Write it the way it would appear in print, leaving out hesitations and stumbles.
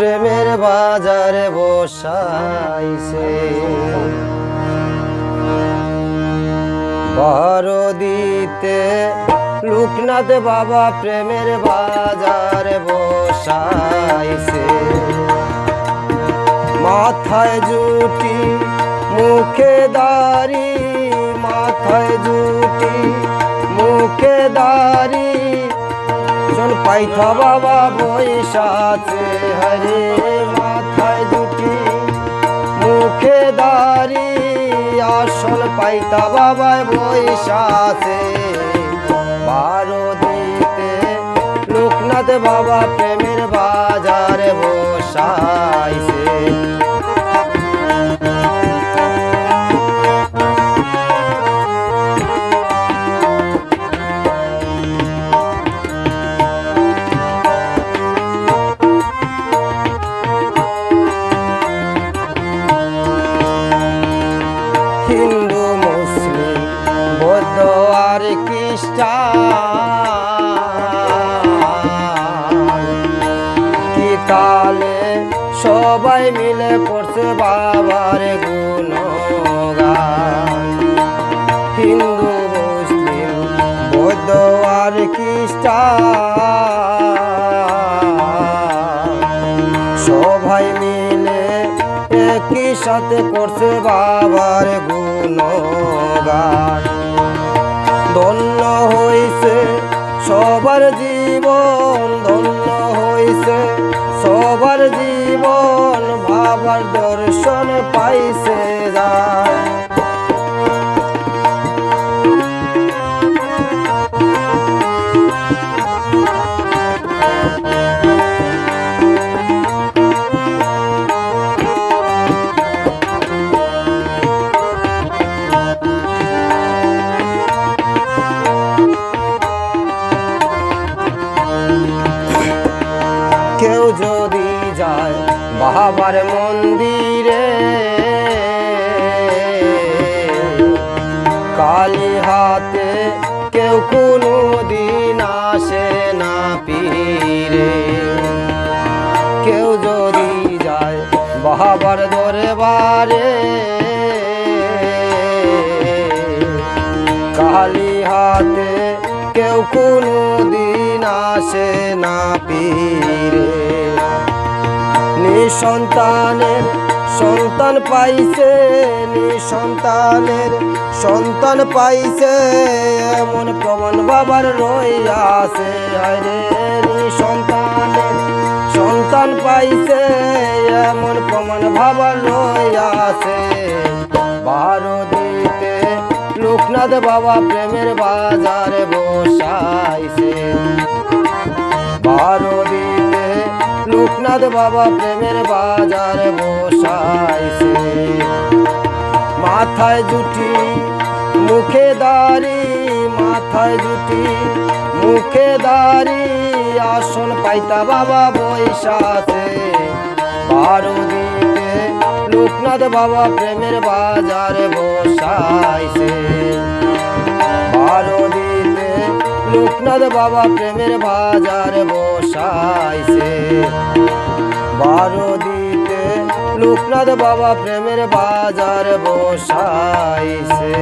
প্রেমের বাজারে বসাইছে বারো দিতে লোকনাথ বাবা প্রেমের বাজারে বসাইছে। মাথায় জুটি মুখে দাড়ি, মাথায় জুটি মুখে দাড়ি, চল পাইথা বাবা বৈশাছে হরে। মাথায় জুটি মুখে দাড়ি, আসল পাইথা বাবা বৈশাছে বারো দিতে লোকনাথ বাবা প্রেমের বাজারে বসাইছে। হিন্দু মুসলিম বৌদ্ধ আর খ্রিস্টান কি তালে সবাই মিলে পড়ছে বাবার গুণগান। হিন্দু মুসলিম বৌদ্ধ আর খ্রিস্টান সবাই মিলে একই সাথে করছে বাবার গুণগান। ধন্য হইছে সবার জীবন, ধন্য হইছে সবার জীবন, বাবার দর্শন পাইছে যায়। কেউ যদি যায় বাবার মন্দিরে, কালী হাতে কেউ কোনো দিন আসে না পীরে। কেউ যদি যায় বাবার দরবারে, কালী হাতে কেউ কোনো দিন আসে না পীরে। নিঃসন্তানের সন্তান পাইছে, নিঃসন্তানের সন্তান পাইছে, এমন প্রমাণ বাবার রইয়াছে। আরে নিঃসন্তানের সন্তান পাইছে, এমন প্রমাণ বাবার রইয়াছে বারো দিতে লোকনাথ বাবা প্রেমের বাজারে বসাইছে। বারো দিতে লোকনাথ বাবা প্রেমের বাজারে বসাইছে। মাথায় জুটি মুখে দাড়ি, মাথায় জুটি মুখে দাড়ি, আসল পাইতা বাবা বৈশাছে বারো দিতে লোকনাথ বাবা প্রেমের বাজারে বসাইছে। বারো দিতে লোকনাথ বাবা প্রেমের বাজারে বসাইছে। বারো দিতে লোকনাথ বাবা প্রেমের বাজারে বসাইছে।